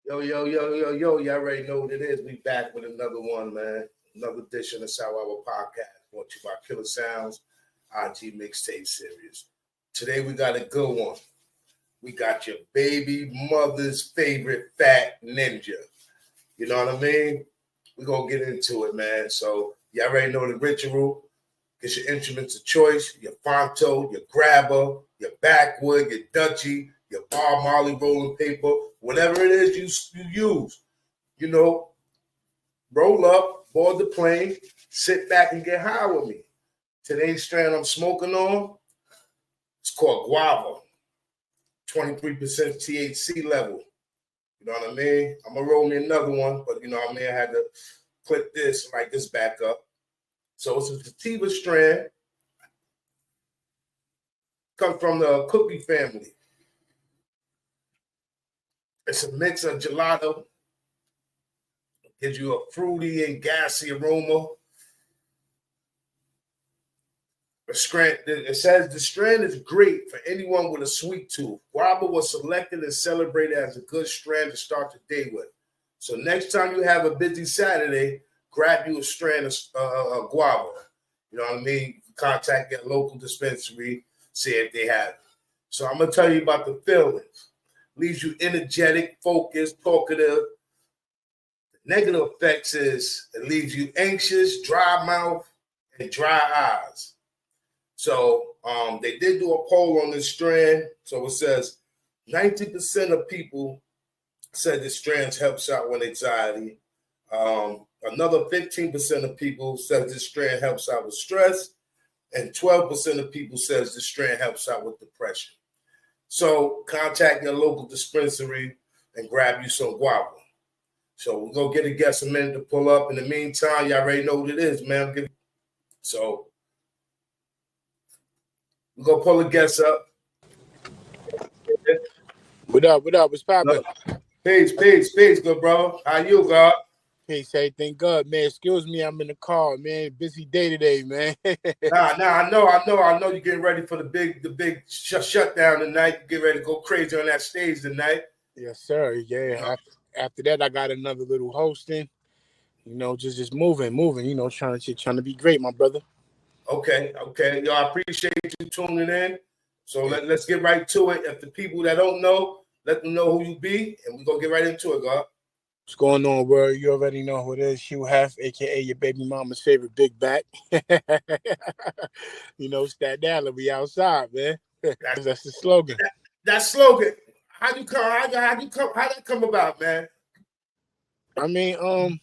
Yo. Y'all already know what it is. We back with another one, man. Another edition of TheSourHourPodcast, brought to you by Killer Sounds, IG Mixtape Series. Today we got a good one. We got your baby mother's favorite fat ninja. You know what I mean? We're going to get into it, man. So y'all already know the ritual. Get your instruments of choice, your fonto, your grabber, your backwood, your dutchie, your bar molly rolling paper, whatever it is you use. You know, roll up, board the plane, sit back and get high with me. Today's strand I'm smoking on, it's called guava. 23% THC level. You know what I mean? I'm going to roll me another one, but you know what I mean? I had to clip this, light this back up. So it's a sativa strand. Comes from the cookie family. It's a mix of gelato. Gives you a fruity and gassy aroma. It says the strand is great for anyone with a sweet tooth. Guava was selected and celebrated as a good strand to start the day with. So next time you have a busy Saturday, grab you a strand of guava. You know what I mean? Contact your local dispensary, see if they have it. So I'm going to tell you about the feelings. Leaves you energetic, focused, talkative. The negative effects is it leaves you anxious, dry mouth, and dry eyes. So they did do a poll on this strand. So it says 90% of people said the strands helps out with anxiety. Another 15% of people says this strand helps out with stress, and 12% of people says this strand helps out with depression. So contact your local dispensary and grab you some guava. So we're going to get a minute to pull up. In the meantime, y'all already know what it is, man. So we're going to pull the guests up. What up? What's poppin'? Peace, good brother. How you, God? Peace, everything good, man. Excuse me, I'm in the car, man. Busy day today, man. Nah, I know you're getting ready for the big shutdown tonight. You get ready to go crazy on that stage tonight. Yes, sir. Yeah. After that, I got another little hosting. You know, just moving. You know, trying to be great, my brother. Okay. Yo, I appreciate you tuning in. So let's get right to it. If the people that don't know, let them know who you be, and we're gonna get right into it, God. What's going on, world? You already know who it is. Hue Hef, a.k.a. your baby mama's favorite big back. You know, STATEN, we outside, man. That's the slogan. That slogan. How that come about, man? I mean,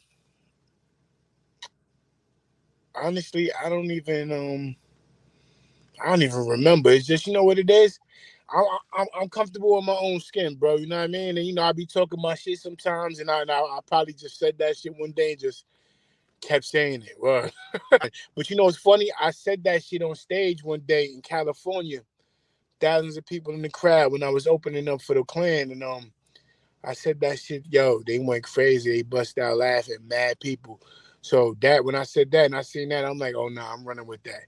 honestly, I don't even remember. It's just, you know what it is? I'm comfortable with my own skin, bro. You know what I mean? And, you know, I be talking my shit sometimes, and I probably just said that shit one day and just kept saying it. Well, but, you know, it's funny. I said that shit on stage one day in California. Thousands of people in the crowd when I was opening up for the Klan. And I said that shit, yo, they went crazy. They bust out laughing, mad people. So that when I said that and I seen that, I'm like, oh, no, I'm running with that.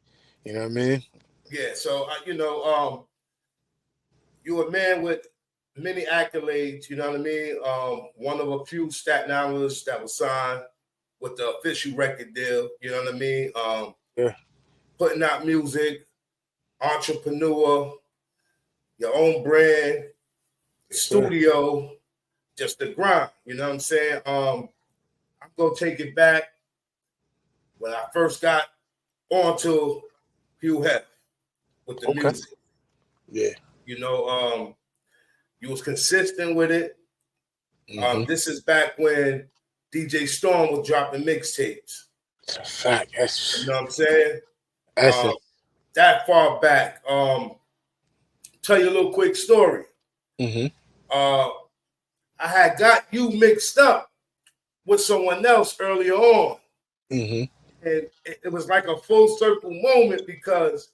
You know what I mean? Yeah, so, you know, you're a man with many accolades, you know what I mean? One of a few Staten Islanders that was signed with the official record deal, you know what I mean? Yeah. Putting out music, entrepreneur, your own brand, studio, just the grind, you know what I'm saying? I'm going to take it back when I first got onto Hue Hef with the music. Yeah. You know, you was consistent with it. Mm-hmm. This is back when DJ Storm was dropping mixtapes. It's a fact. You know what I'm saying? That's that far back. Tell you a little quick story. Mm-hmm. I had got you mixed up with someone else earlier on. Mm-hmm. And it was like a full circle moment because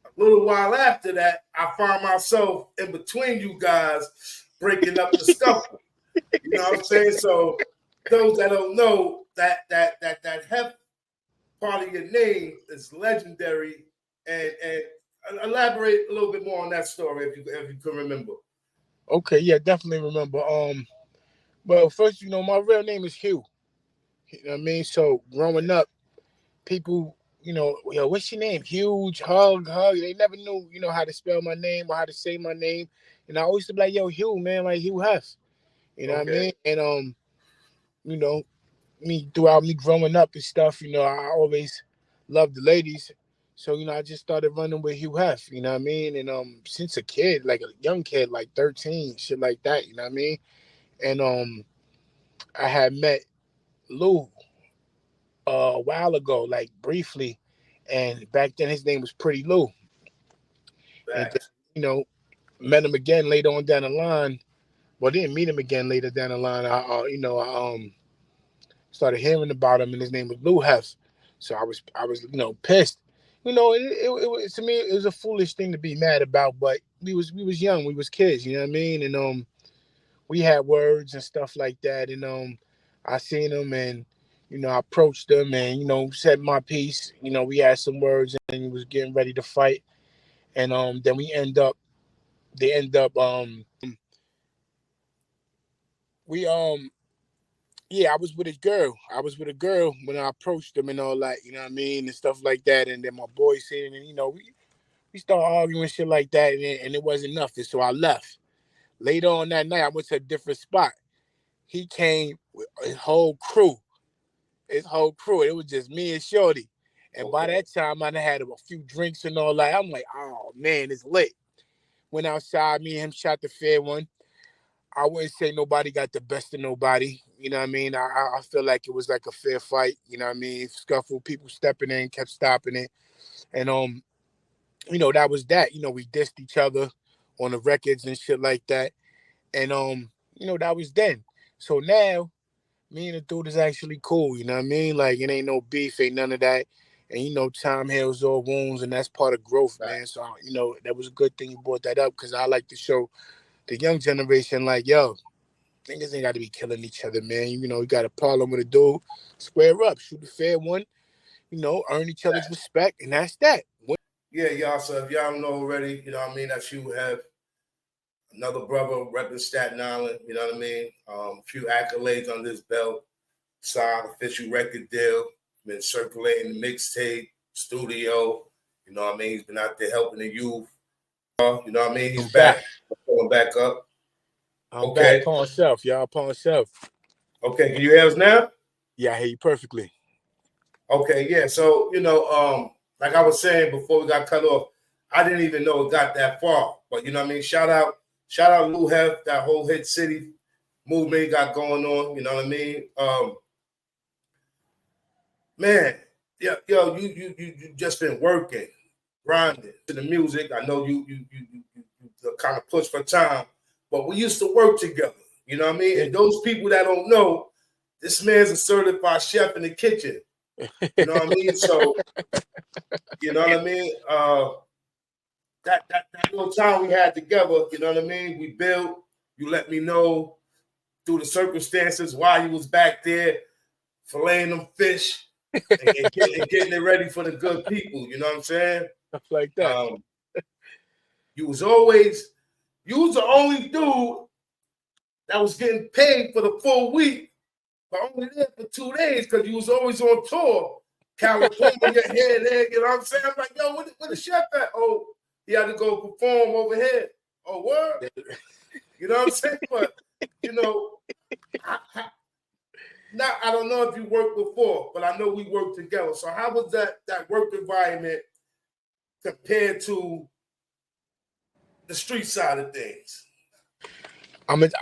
a little while after that, I found myself in between you guys breaking up the scuffle. You know what I'm saying? So those that don't know, that Hef part of your name is legendary, and elaborate a little bit more on that story if you can remember. Okay, yeah, definitely remember. Well, first, my real name is Hue. You know what I mean? So growing up, people, yo, what's your name? Huge, hug, hug. They never knew, how to spell my name or how to say my name. And I always be like, yo, Hue, man, like Hue Hef. You know what I Okay. mean? And you know, throughout me growing up and stuff, I always loved the ladies. So, I just started running with Hue Hef, you know what I mean? And since a kid, like a young kid, like 13, shit like that, you know what I mean? And I had met Lou a while ago, like briefly, and back then his name was Pretty Lou. And then, Facts. you know, met him again later on down the line. Well, didn't meet him again later down the line. I started hearing about him, and his name was Lou Hef. So I was pissed. To me it was a foolish thing to be mad about, but we was young, we was kids, you know what I mean? And we had words and stuff like that, and I seen him, and I approached him, and said my piece. We had some words, and he was getting ready to fight, and then they end up we yeah, I was with a girl. I was with a girl when I approached him and all that, you know what I mean, and stuff like that. And then my boy seen it, and we started arguing shit like that, and it wasn't nothing. So I left. Later on that night, I went to a different spot. He came with his whole crew. His whole crew. It was just me and Shorty. And by Okay. that time, I done had a few drinks and all that. I'm like, oh man, it's lit. Went outside, me and him shot the fair one. I wouldn't say nobody got the best of nobody. You know what I mean? I feel like it was like a fair fight. You know what I mean? Scuffle, people stepping in, kept stopping it. And that was that. We dissed each other on the records and shit like that. And that was then. So now me and the dude is actually cool, you know what I mean? Like it ain't no beef, ain't none of that. And time heals all wounds, and that's part of growth, man. Facts. So that was a good thing you brought that up, because I like to show the young generation, like, yo, niggas ain't got to be killing each other, man. You got a problem with a dude, square up, shoot a fair one, earn each other's Facts. respect, and that's that. Yeah, y'all. So if y'all don't know already, that's you have another brother repping Staten Island. You know what I mean? A few accolades on this belt. Signed official record deal. Been circulating the mixtape studio. You know what I mean? He's been out there helping the youth. You know what I mean? He's I'm back. back. Going back up. I'm back. Okay. Pawn self, y'all. Pawn self. Okay. Can you hear us now? Yeah, I hear you perfectly. Okay. Yeah. So, like I was saying before we got cut off, I didn't even know it got that far. But you know what I mean? Shout out Hue Hef, that whole hit city movement he got going on. You know what I mean? Man, yeah, yo, you just been working, grinding to the music. I know you kind of push for time, but we used to work together. You know what I mean? Yeah. And those people that don't know, this man's a certified chef in the kitchen. You know what I mean? So, you know what I mean? That little time we had together, you know what I mean? We built. You let me know through the circumstances why you was back there filleting them fish and getting it ready for the good people. You know what I'm saying? Stuff like that. Um, you was the only dude that was getting paid for the full week, but only there for 2 days because you was always on tour. California, here, there, you know what I'm saying? I'm like, yo, where the chef at? Oh, he had to go perform over here. Oh, word? You know what I'm saying? But, I don't know if you worked before, but I know we worked together. So how was that work environment compared to the street side of things?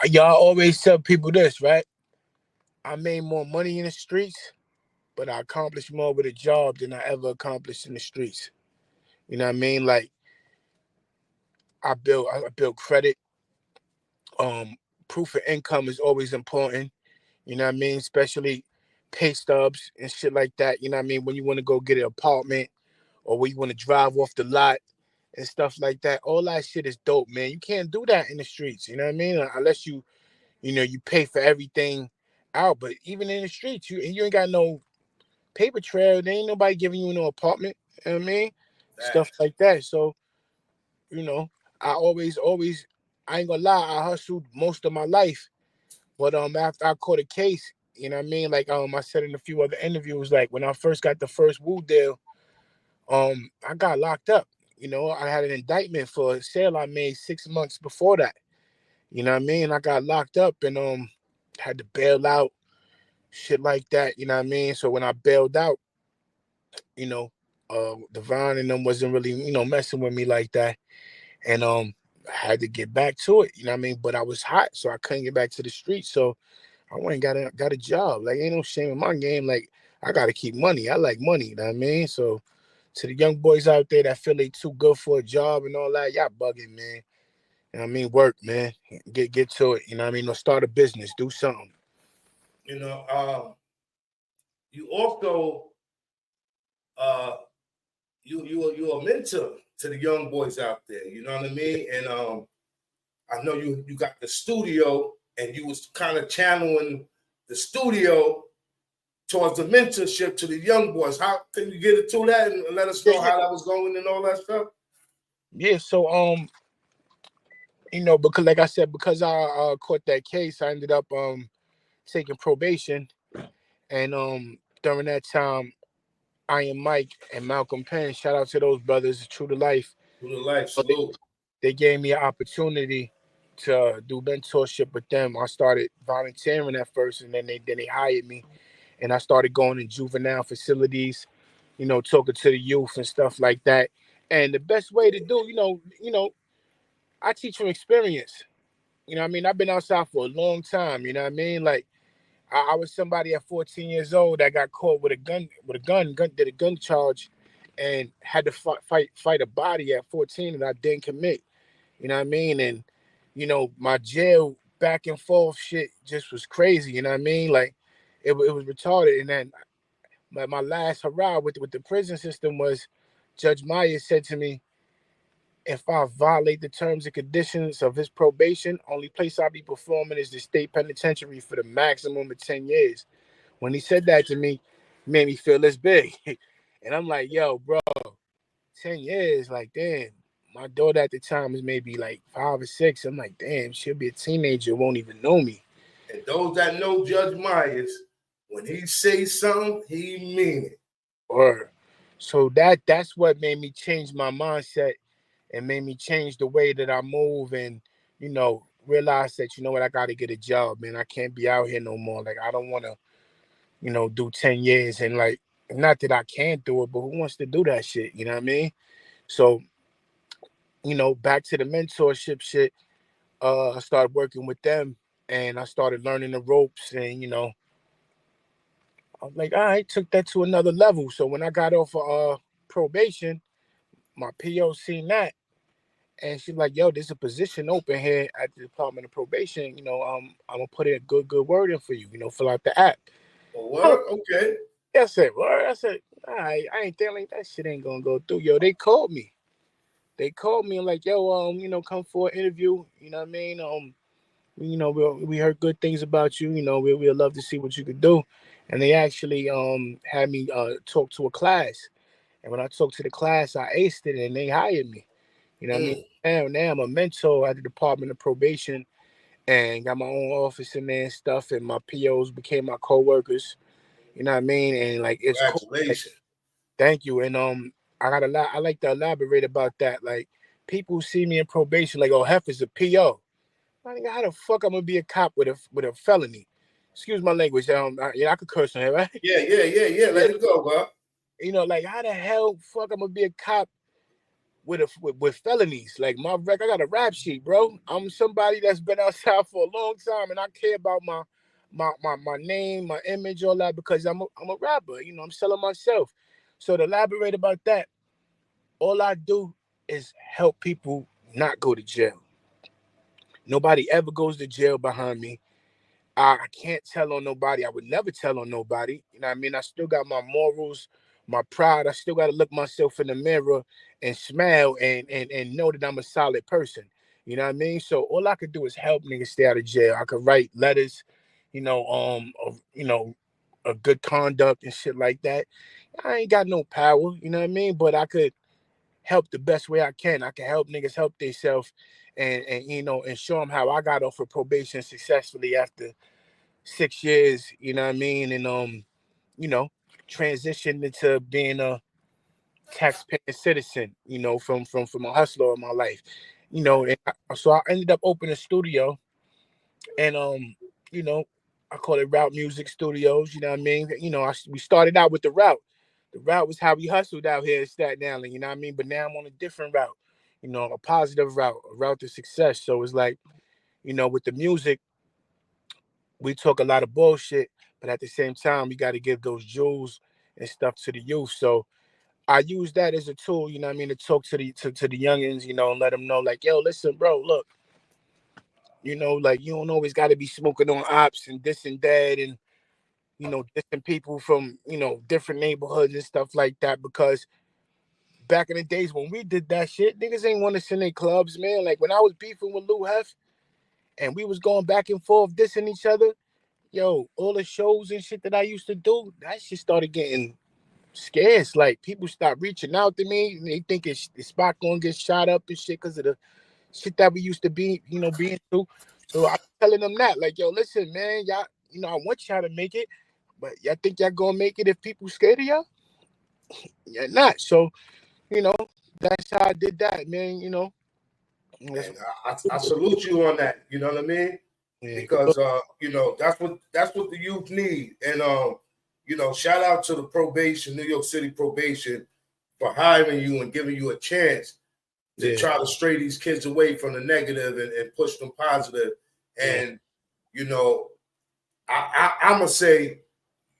Y'all always tell people this, right? I made more money in the streets, but I accomplished more with a job than I ever accomplished in the streets. You know what I mean? Like I built credit. Proof of income is always important. You know what I mean? Especially pay stubs and shit like that. You know what I mean? When you want to go get an apartment, or when you want to drive off the lot and stuff like that. All that shit is dope, man. You can't do that in the streets. You know what I mean? Unless you pay for everything out. But even in the streets, you ain't got no paper trail. There ain't nobody giving you no apartment. You know what I mean? Stuff Facts. like that. So, I always, I ain't gonna lie, I hustled most of my life, But after I caught a case, you know what I mean? Like I said in a few other interviews, like when I first got the first Woo deal, I got locked up. You know, I had an indictment for a sale I made 6 months before that. You know what I mean? I got locked up and had to bail out, shit like that. You know what I mean? So when I bailed out, you know, Devon and them wasn't really, messing with me like that. And I had to get back to it, you know what I mean? But I was hot, so I couldn't get back to the street. So I went and got a job. Like ain't no shame in my game. Like I gotta keep money. I like money, you know what I mean? So to the young boys out there that feel they too good for a job and all that, y'all bugging, man. You know what I mean? Work, man. Get to it. You know what I mean? Or start a business, do something. You know, you also you're a mentor to the young boys out there. You know what I mean? And I know you got the studio, and you was kind of channeling the studio towards the mentorship to the young boys. How can you get into that and let us know how that was going and all that stuff? Yeah. So because like I said, because I caught that case, I ended up taking probation, and during that time, Iron Mike and Malcolm Penn, shout out to those brothers, true to life. True to life, salute. They gave me an opportunity to do mentorship with them. I started volunteering at first, and then they hired me, and I started going in juvenile facilities, talking to the youth and stuff like that. And the best way to do, I teach from experience. You know what I mean? I've been outside for a long time. You know what I mean? Like I was somebody at 14 years old that got caught with a gun, did a gun charge, and had to fight a body at 14 that I didn't commit. You know what I mean? And my jail back and forth shit just was crazy. You know what I mean? Like it was retarded. And then my last hurrah with the prison system was Judge Myers said to me, if I violate the terms and conditions of his probation, only place I'll be performing is the state penitentiary for the maximum of 10 years. When he said that to me, it made me feel this big. And I'm like, yo, bro, 10 years, like, damn. My daughter at the time was maybe like 5 or 6. I'm like, damn, she'll be a teenager, won't even know me. And those that know Judge Myers, when he says something, he mean it. Or so that's what made me change my mindset and made me change the way that I move and, realize that, what, I got to get a job, man. I can't be out here no more. Like, I don't want to, do 10 years and like, not that I can't do it, but who wants to do that shit? You know what I mean? So, back to the mentorship shit. I started working with them and I started learning the ropes and, I was like, all right, took that to another level. So when I got off of probation, my PO seen that and she's like, yo, there's a position open here at the Department of Probation. I'm gonna put in a good word in for you, fill out the app. Oh, what? Okay. I said, word. I said, all right, I ain't thinking that shit ain't gonna go through. Yo, they called me. They called me and like, yo, come for an interview. You know what I mean? We heard good things about you. We'd love to see what you could do. And they actually had me talk to a class. And when I talked to the class, I aced it and they hired me. You know what I mean? Now I'm a mentor at the Department of Probation and got my own office in there and stuff. And my POs became my co-workers. You know what I mean? And like it's cool. Like, Congratulations. thank you. And I like to elaborate about that. Like people see me in probation, like, oh, Hef is a PO. How the fuck I'm gonna be a cop with a felony? Excuse my language. I could curse on here, right? Yeah. Let it go, bro. Like how the hell fuck I'm gonna be a cop with felonies? Like I got a rap sheet, bro. I'm somebody that's been outside for a long time, and I care about my name, my image, all that because I'm a rapper. I'm selling myself. So to elaborate about that, all I do is help people not go to jail. Nobody ever goes to jail behind me. I can't tell on nobody. I would never tell on nobody. You know what I mean? I still got my morals, my pride. I still got to look myself in the mirror and smile and know that I'm a solid person. You know what I mean? So all I could do is help niggas stay out of jail. I could write letters, a good conduct and shit like that. I ain't got no power, you know what I mean? But I could help the best way I can. I can help niggas help themselves and and show them how I got off of probation successfully after 6 years. You know what I mean? And you know, transitioned into being a taxpaying citizen. From a hustler in my life. So I ended up opening a studio, and you know, I call it Route Music Studios. You know what I mean? We started out with the route. The route was how we hustled out here in Staten Island. You know what I mean? But now I'm on a different route. A positive route, a route to success. So it's like, with the music, we talk a lot of bullshit, but at the same time, we got to give those jewels and stuff to the youth. So I use that as a tool, you know what I mean, to talk to the youngins, and let them know, like, yo, listen, bro, look, like, you don't always got to be smoking on ops and this and that, and different people from different neighborhoods and stuff like that. Because back in the days when we did that shit, niggas ain't want to send their clubs, man. Like when I was beefing with Hue Hef and we was going back and forth dissing each other, yo, all the shows and shit that I used to do, that shit started getting scarce. Like people start reaching out to me and they think the spot gonna get shot up and shit because of the shit that we used to be, being through. So I'm telling them that, like, yo, listen, man, y'all, I want y'all to make it, but y'all think y'all gonna make it if people scared of y'all? You're not. So, you know, that's how I did that, man. And I salute you on that. You know what I mean? Yeah. Because that's what the youth need. And shout out to the probation, New York City probation, for hiring you and giving you a chance to try to stray these kids away from the negative and push them positive. And I'm gonna say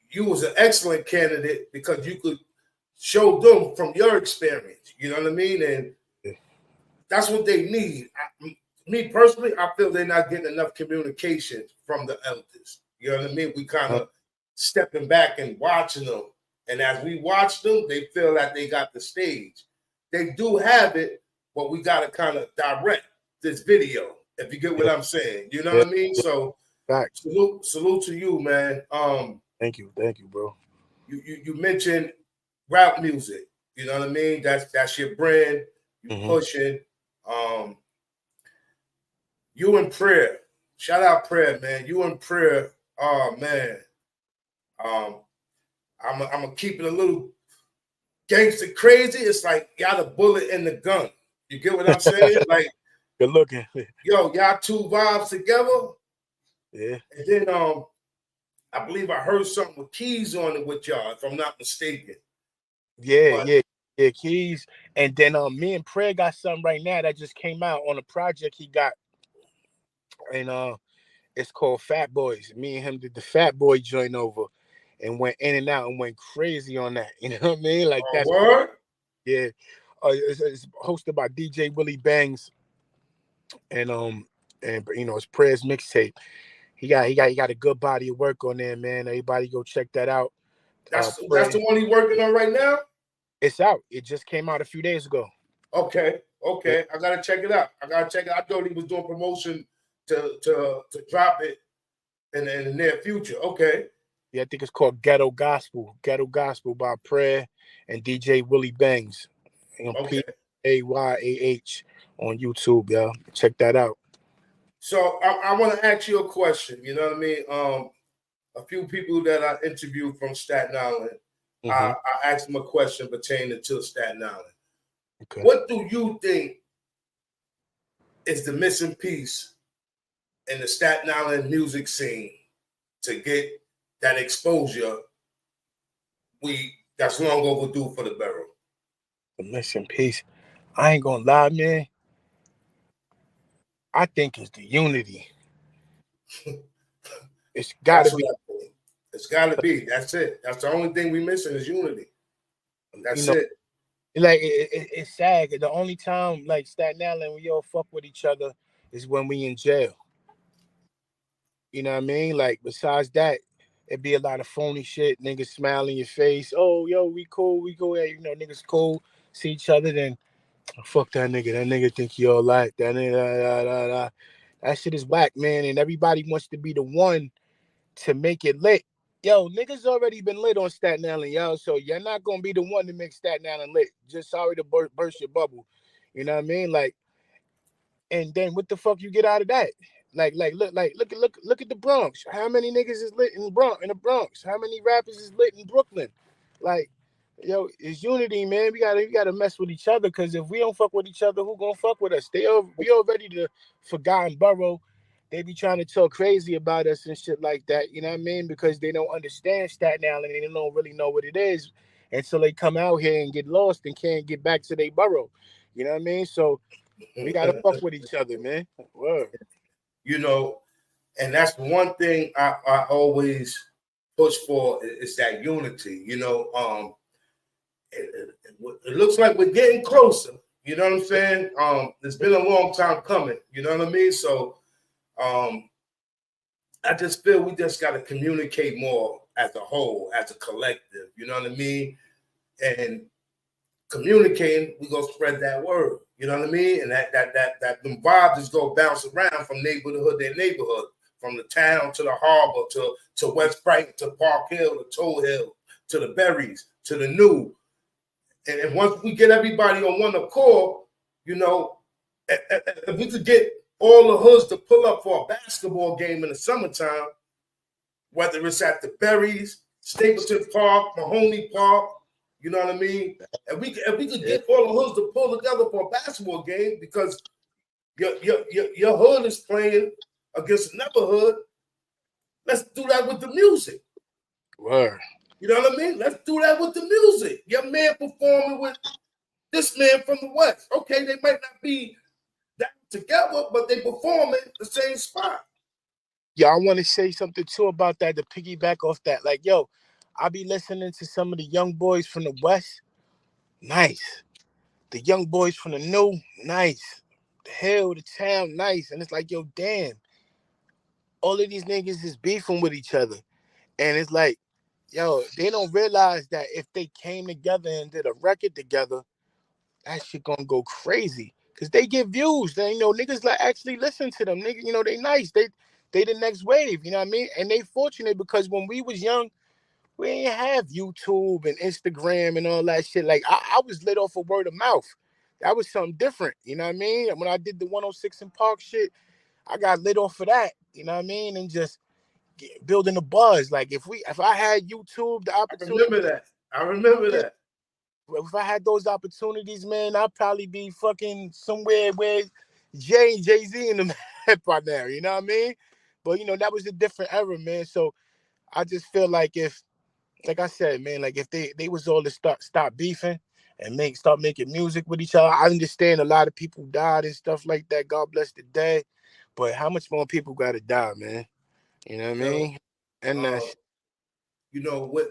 you was an excellent candidate because you could show them from your experience. You know what I mean? And that's what they need. Me personally, I feel they're not getting enough communication from the elders. You know what I mean? We kind of stepping back and watching them. And as we watch them, they feel that they got the stage. They do have it, but we got to kind of direct this video, if you get what I'm saying. You know what I mean? So salute to you, man. Thank you, bro. You mentioned rap music. You know what I mean? That's your brand. You pushing. You and Prayer. Shout out Prayer, man. You and Prayer. Oh man. I'm gonna keep it a little gangster crazy. It's like y'all the bullet in the gun. You get what I'm saying? Like good looking. Yo, y'all two vibes together. Yeah. And then I believe I heard something with Keys on it with y'all, if I'm not mistaken. Yeah, Keys. And then me and Prayer got something right now that just came out on a project he got. And it's called Fat Boys. Me and him did the Fat Boy joint over and went in and out and went crazy on that. You know what I mean? Like that's word? Yeah. It's hosted by DJ Willie Bangs. And it's Prayer's mixtape. He got a good body of work on there, man. Everybody go check that out. That's the one he's working on right now? It's out. It just came out a few days ago. Okay. Yeah. I gotta check it out. I thought he was doing promotion to drop it in the near future. Okay. Yeah, I think it's called Ghetto Gospel. Ghetto Gospel by Prayer and DJ Willie Bangs. Okay. PAYAH on YouTube, y'all. Check that out. So I want to ask you a question. You know what I mean? A few people that I interviewed from Staten Island, I asked them a question pertaining to Staten Island. Okay. What do you think is the missing piece in the Staten Island music scene to get that exposure that's long overdue for the borough? The missing piece, I ain't gonna lie, man. I think it's the unity. It's gotta be. It's gotta be. That's it. That's the only thing we missing is unity. That's it. Like it's sad. The only time like Staten Island we all fuck with each other is when we in jail. You know what I mean? Like besides that, it'd be a lot of phony shit. Niggas smile in your face. Oh, yo, we cool. We go. Hey, niggas cool. See each other. Then fuck that nigga. That nigga think he all right. That nigga. That shit is whack, man. And everybody wants to be the one to make it lit. Yo, niggas already been lit on Staten Island, yo. So you're not gonna be the one to make Staten Island lit. Just sorry to burst your bubble. You know what I mean? Like And then what the fuck you get out of that? Look at the Bronx. How many niggas is lit in the Bronx? How many rappers is lit in Brooklyn? Like, yo, it's unity, man. We gotta mess with each other, because if we don't fuck with each other, who gonna fuck with us? We already the forgotten borough. They be trying to talk crazy about us and shit like that, you know what I mean? Because they don't understand Staten Island and they don't really know what it is until they come out here and get lost and can't get back to their borough. You know what I mean? So we gotta fuck with each other, man. Word. You know, and that's one thing I always push for is that unity. You know, it looks like we're getting closer. You know what I'm saying? It's been a long time coming. You know what I mean? So I just feel we just got to communicate more as a whole, as a collective. You know what I mean? And communicating, we gonna spread that word. You know what I mean? And that them vibes just go bounce around from neighborhood to neighborhood, from the town to the harbor to West Brighton to Park Hill to Toll Hill to the Berries to the New. And once we get everybody on one accord, you know, if we could get all the hoods to pull up for a basketball game in the summertime, whether it's at the Berries, Stapleton Park, Mahoney Park, you know what I mean? If we could get all the hoods to pull together for a basketball game, because your hood is playing against another hood, let's do that with the music. Word. You know what I mean? Let's do that with the music. Your man performing with this man from the West. Okay, they might not be that together, but they performing the same spot. Yeah, I want to say something too about that, to piggyback off that. Like, yo, I be listening to some of the young boys from the West. Nice. The young boys from the New, nice. The Hill, the Town, nice. And it's like, yo, damn. All of these niggas is beefing with each other. And it's like, yo, they don't realize that if they came together and did a record together, that shit gonna go crazy. Cause they get views. They, you know, niggas like actually listen to them. Niggas, you know, they nice. They the next wave, you know what I mean? And they fortunate because when we was young, we ain't have YouTube and Instagram and all that shit. Like I was lit off of word of mouth. That was something different, you know what I mean? When I did the 106 and Park shit, I got lit off of that, you know what I mean? And just building a buzz. Like if I had YouTube, the opportunity. I remember that. If I had those opportunities, man, I'd probably be fucking somewhere where Jay-Z and them had by now, you know what I mean? But you know, that was a different era, man. So I just feel like if, like I said, man, like if they was all to stop beefing and start making music with each other. I understand a lot of people died and stuff like that. God bless the dead. But how much more people gotta die, man? You know what I mean? And you know what,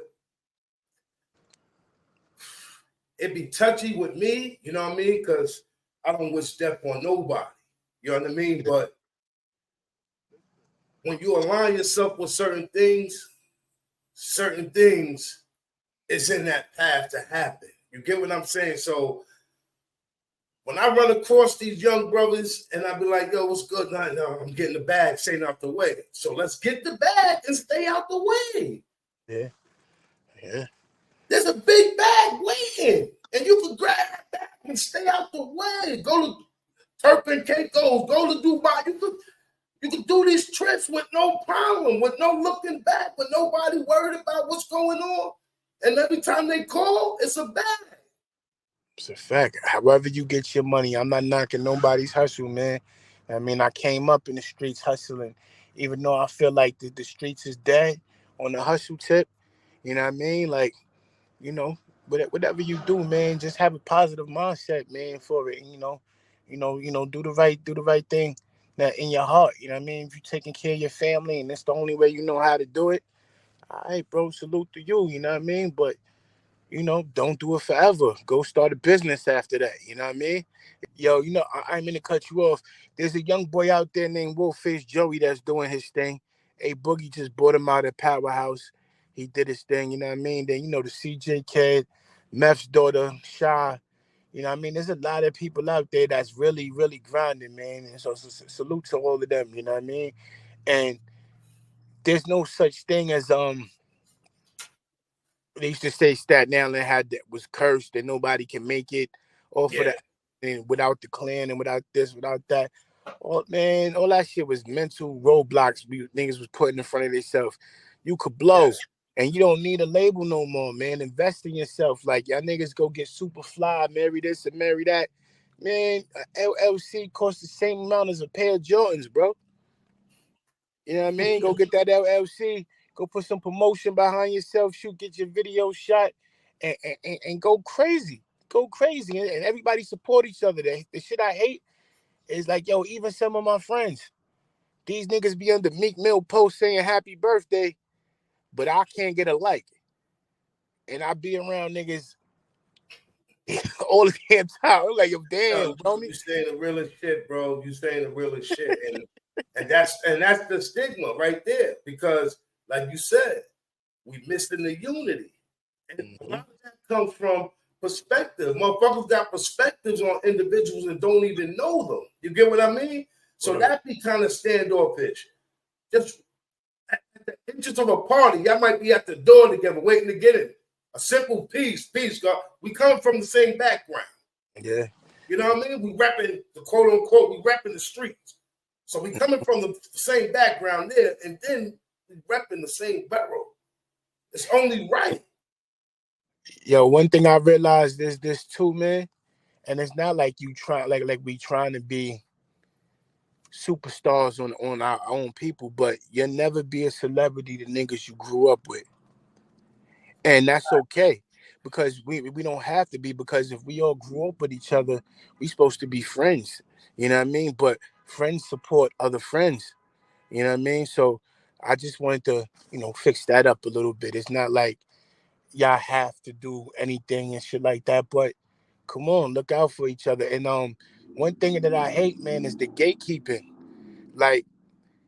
it be touchy with me, you know what I mean? Because I don't wish death on nobody. You know what I mean? But when you align yourself with certain things is in that path to happen. You get what I'm saying? So when I run across these young brothers and I be like, yo, what's good? No, I'm getting the bag, staying out the way. So let's get the bag and stay out the way. Yeah. There's a big bag waiting, and you can grab that bag and stay out the way. Go to Turk and Caicos, go to Dubai. You can do these trips with no problem, with no looking back, with nobody worried about what's going on. And every time they call, it's a bag. It's a fact. However you get your money, I'm not knocking nobody's hustle, man. I mean, I came up in the streets hustling, even though I feel like the streets is dead on the hustle tip. You know what I mean? Like, you know, whatever you do, man, just have a positive mindset, man, for it. And, do the right thing that in your heart. You know what I mean? If you're taking care of your family and that's the only way you know how to do it, all right, bro, salute to you. You know what I mean? But don't do it forever. Go start a business after that. You know what I mean? Yo, I ain't mean to cut you off. There's a young boy out there named Wolfface Joey that's doing his thing. A Boogie just bought him out at Powerhouse. He did his thing, you know what I mean? Then, the CJ kid, Meph's daughter, Shy. You know what I mean? There's a lot of people out there that's really, really grinding, man. And so salute to all of them, you know what I mean? And there's no such thing as they used to say Staten Island was cursed and nobody can make it off of that, and without the clan and without this, without that. Oh man, all that shit was mental roadblocks niggas was putting in front of themselves. You could blow. Yes. And you don't need a label no more, man. Invest in yourself. Like y'all niggas go get super fly, marry this and marry that. Man, a LLC costs the same amount as a pair of Jordans, bro. You know what I mean? Go get that LLC. Go put some promotion behind yourself. Shoot, get your video shot, and go crazy. Go crazy, and everybody support each other. The shit I hate is like, yo, even some of my friends, these niggas be under Meek Mill post saying happy birthday, but I can't get a like, and I be around niggas all the damn time. I'm like, yo, damn, bro. You saying the realest shit, bro. You saying the realest shit, and that's the stigma right there. Because, like you said, we missing the unity, and a lot of that comes from perspective. Motherfuckers got perspectives on individuals and don't even know them. You get what I mean? So that be kind of standoffish. Just at the interest of a party, y'all might be at the door together waiting to get in. A simple peace, God. We come from the same background. Yeah. You know what I mean? We repping the quote unquote, we repping the streets. So we coming from the same background there, and then we repping the same barrel. It's only right. Yo, one thing I realized is this too, man. And it's not like you try like we trying to be superstars on our own people, but you'll never be a celebrity to niggas you grew up with. And that's okay. Because we don't have to be, because if we all grew up with each other, we supposed to be friends. You know what I mean? But friends support other friends. You know what I mean? So I just wanted to, fix that up a little bit. It's not like y'all have to do anything and shit like that, but come on, look out for each other. And one thing that I hate, man, is the gatekeeping. Like,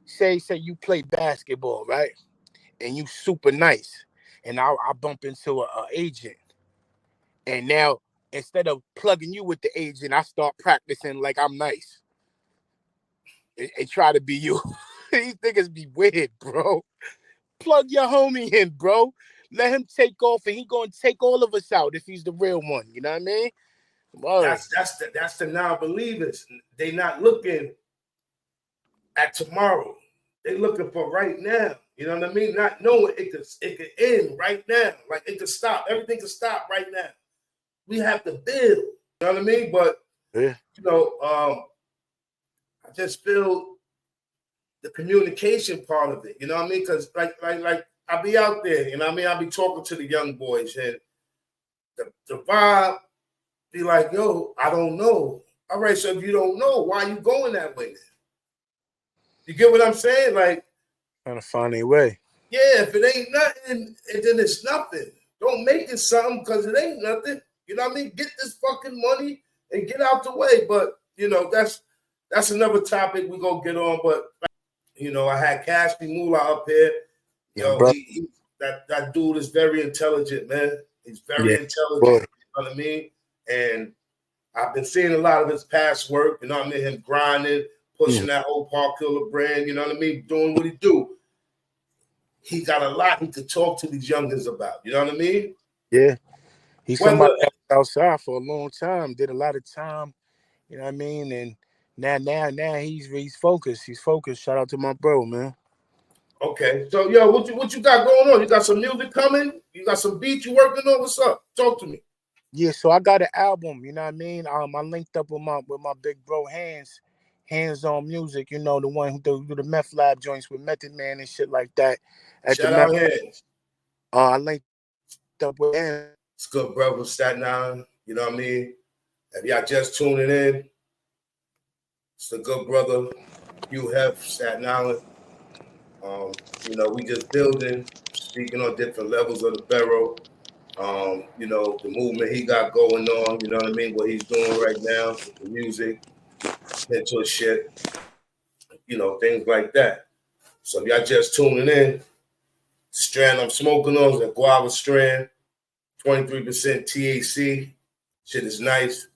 say you play basketball, right? And you super nice, and I bump into a agent, and now instead of plugging you with the agent, I start practicing like I'm nice and try to be you. These niggas be weird, bro. Plug your homie in, bro. Let him take off, and he gonna take all of us out if he's the real one. You know what I mean? Word. That's the non-believers. They not looking at tomorrow. They looking for right now. You know what I mean? Not knowing it could end right now. Like it could stop. Everything could stop right now. We have to build. You know what I mean? But Yeah. I just feel the communication part of it. You know what I mean? Because like I'll be out there. You know what I mean? I'll be talking to the young boys, and the vibe be like, yo, I don't know. All right, so if you don't know, why are you going that way then? You get what I'm saying? Like, trying to find a way. Yeah, if it ain't nothing, and then it's nothing. Don't make it something because it ain't nothing. You know what I mean? Get this fucking money and get out the way. But that's another topic we gonna get on. But I had Caspi Moolah up here. That dude is very intelligent, man. He's very intelligent. Boy. You know what I mean? And I've been seeing a lot of his past work. You know what I mean? Him grinding, pushing that whole Park Killer brand. You know what I mean? Doing what he do. He got a lot he could talk to these youngins about. You know what I mean? Yeah. He's somebody outside for a long time. Did a lot of time. You know what I mean? And now he's focused. He's focused. Shout out to my bro, man. Okay. So yo, what you got going on? You got some music coming? You got some beats you working on? What's up? Talk to me. Yeah, so I got an album, you know what I mean? I linked up with my big bro Hands on Music, the one who do the Meth Lab joints with Method Man and shit like that. Shout out Hands. I linked up with him. It's good, brother. Staten Island. You know what I mean? If y'all just tuning in, it's the good brother, Hue Hef, Staten Island. We just building, speaking on different levels of the barrel. The movement he got going on, you know what I mean? What he's doing right now with the music, mentorship, things like that. So if y'all just tuning in, the strand I'm smoking on is a guava strand, 23% THC. Shit is nice.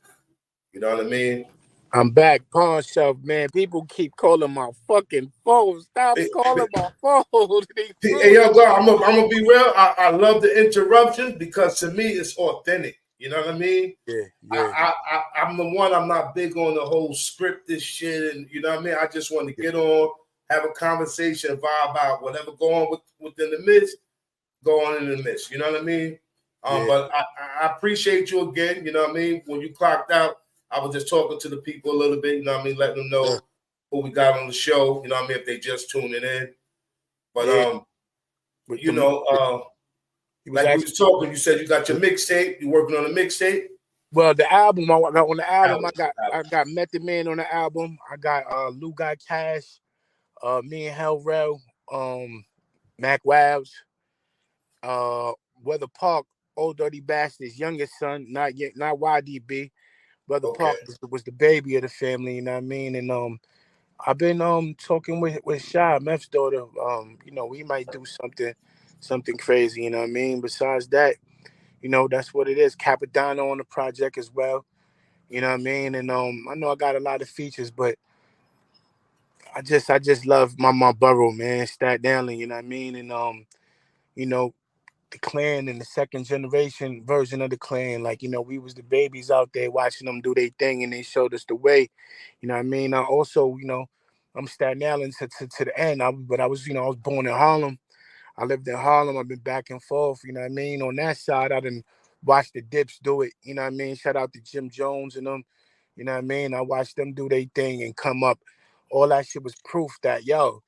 You know what I mean? I'm back, pawn shelf, man. People keep calling my fucking phone. Stop calling my phone. Hey, yo, God, I'm gonna be real. I love the interruptions because to me it's authentic. You know what I mean? Yeah. I'm the one. I'm not big on the whole script this shit, and you know what I mean. I just want to get on, have a conversation, vibe out, whatever go on within the midst, go on in the midst. You know what I mean? But I appreciate you again. You know what I mean? When you clocked out, I was just talking to the people a little bit. You know what I mean? Letting them know who we got on the show. You know what I mean? If they just tuning in, but you know, like we was talking, you said you got your mixtape. You working on a mixtape? Well, the album I got on the album, Album. I got Method Man on the album. I got Lou Got Cash, me and Hell Rel, Mac Wabs, Weather Park, Old Dirty Bastards, youngest son, not YDB. Weather Park was the baby of the family, you know what I mean? And I've been talking with Shy, Meth's daughter. You know, we might do something crazy, you know what I mean? Besides that, you know, that's what it is. Capadonna on the project as well. You know what I mean? And I know I got a lot of features, but I just love my borough, man, Staten Island, you know what I mean? And you know, the clan and the second generation version of the clan, like, you know, we was the babies out there watching them do their thing and they showed us the way. You know what I mean? I also, you know, I'm Staten Island to the end. But I was, you know, I was born in Harlem. I lived in Harlem. I've been back and forth, you know what I mean? On that side, I done watched the Dips do it, you know what I mean? Shout out to Jim Jones and them, you know what I mean? I watched them do their thing and come up. All that shit was proof that, yo,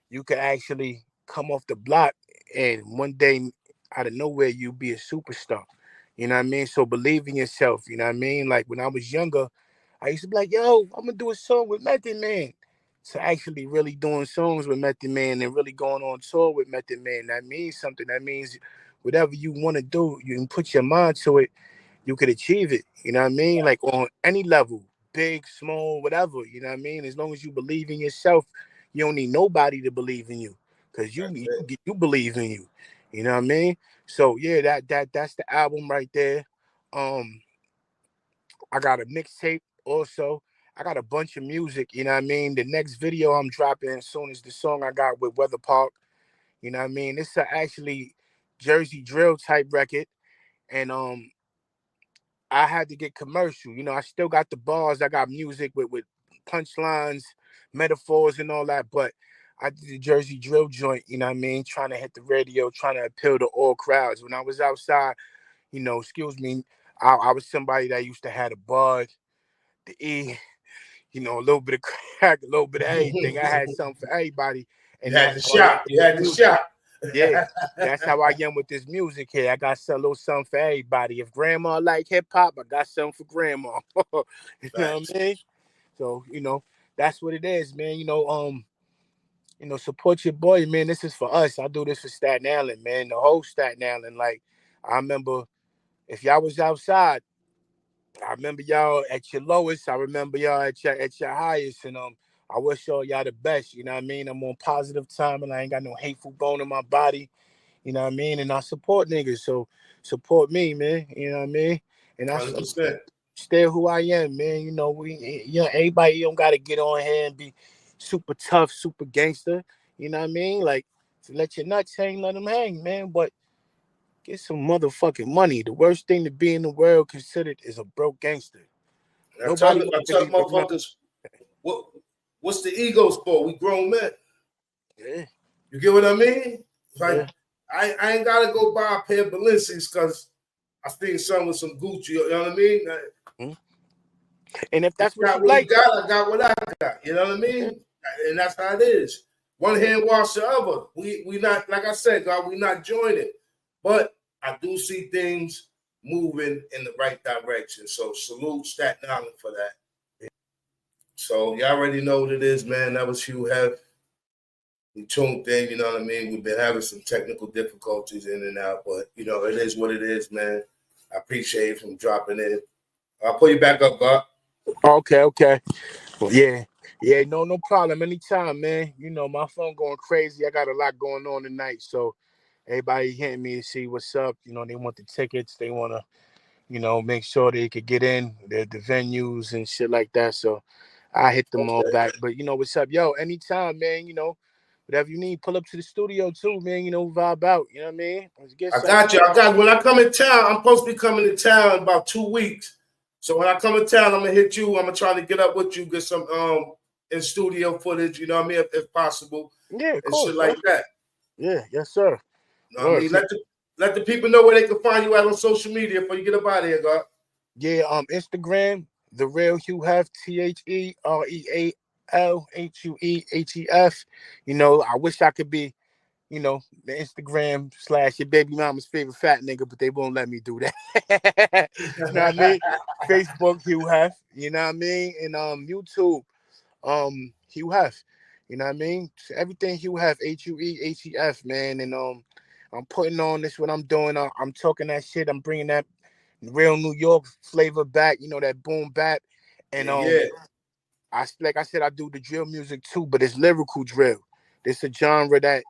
you could actually come off the block and one day out of nowhere you be a superstar. You know what I mean? So believe in yourself, you know what I mean? Like when I was younger, I used to be like, yo, I'm gonna do a song with Method Man. So actually really doing songs with Method Man and really going on tour with Method Man, that means something. That means whatever you want to do, you can put your mind to it, you could achieve it. You know what I mean? Like on any level, big, small, whatever. You know what I mean? As long as you believe in yourself, you don't need nobody to believe in you because you believe in you. You know what I mean? So yeah, that's the album right there. Um, I got a mixtape also. I got a bunch of music, you know what I mean? The next video I'm dropping as soon as the song I got with Weather Park, you know what I mean? It's actually Jersey drill type record. And I had to get commercial. You know, I still got the bars. I got music with punchlines, metaphors, and all that. But I did the Jersey drill joint, you know what I mean? Trying to hit the radio, trying to appeal to all crowds. When I was outside, you know, excuse me, I was somebody that used to have the bud, the E, you know, a little bit of crack, a little bit of everything. I had something for everybody. You And had that's the how I shot. am You with had this the music. shot. Yeah, that's how I am with this music here. I got a little something for everybody. If grandma like hip hop, I got something for grandma. You know what I mean? So, you know, that's what it is, man. You know, support your boy, man. This is for us. I do this for Staten Island, man. The whole Staten Island. Like, I remember if y'all was outside, I remember y'all at your lowest. I remember y'all at your highest. And I wish y'all the best. You know what I mean? I'm on positive time and I ain't got no hateful bone in my body. You know what I mean? And I support niggas. So support me, man. You know what I mean? And I 100%. stay who I am, man. You know, everybody don't gotta get on here and be super tough, super gangster. You know what I mean? Like to let your nuts hang, let them hang, man. But get some motherfucking money. The worst thing to be in the world considered is a broke gangster. Nobody I wants to tell be, you know. motherfuckers, what's the egos for? We grown men. Yeah, You get what I mean? Like, yeah. I ain't gotta go buy a pair of Balenciagas because I seen some with some Gucci. You know what I mean? Mm-hmm. And if You that's what got you what you like, got, I got what I got. You know what I yeah, mean? And that's how it is. One hand wash the other. We not, like I said, God, we not joining. But I do see things moving in the right direction. So salute Staten Island for that. So you already know what it is, man. That was Hue Hef. We tuned in, you know what I mean? We've been having some technical difficulties in and out, but you know, it is what it is, man. I appreciate it from dropping in. I'll pull you back up, God. okay. Well, yeah, no problem. Anytime, man. You know, my phone going crazy. I got a lot going on tonight, so everybody hitting me to see what's up. You know, they want the tickets. They want to, you know, make sure they could get in the venues and shit like that. So I hit them all Okay. back. But you know what's up, yo? Anytime, man. You know, whatever you need, pull up to the studio too, man. You know, vibe out. You know what I mean? Let's get I something. got you. I got you. When I come in town, I'm supposed to be coming to town in about 2 weeks. So when I come in town, I'm gonna hit you. I'm gonna try to get up with you, get some in studio footage. You know what I mean, if possible, Yeah, of and course, shit like bro. that. Yeah, yes, sir. You know what I mean? Let the people know where they can find you at on social media before you get up out of here, God. Yeah, Instagram, the real Hue Hef, TheRealHuehef. You know, I wish I could be, you know, the Instagram / your baby mama's favorite fat nigga, but they won't let me do that. You know what I mean? Facebook, Hue Hef, you know what I mean? And YouTube, Hue Hef. You know what I mean? So everything Hue Hef, HUEHEF, man. And I'm putting on this what I'm doing. I'm talking that shit. I'm bringing that real New York flavor back, you know, that boom bap. And Yeah. like I said, I do the drill music too, but it's lyrical drill. It's a genre that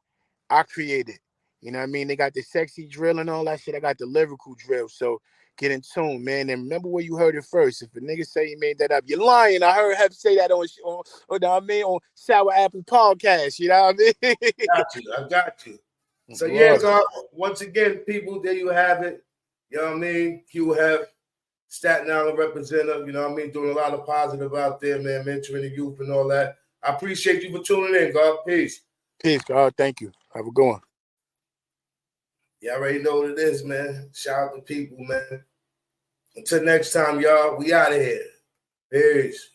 I created. You know what I mean? They got the sexy drill and all that shit. I got the lyrical drill. So get in tune, man. And remember where you heard it first. If a nigga say you made that up, you're lying. I heard Hef say that on you know what I mean, on Sour Apple Podcast. You know what I mean? I got you. So yeah, Word. God, once again, people, there you have it. You know what I mean? Hue Hef, Staten Island representative, you know what I mean? Doing a lot of positive out there, man, mentoring the youth and all that. I appreciate you for tuning in, God. Peace. Peace, God. Thank you. Have a good one. You already know what it is, man. Shout out to people, man. Until next time, y'all, we out of here. Peace.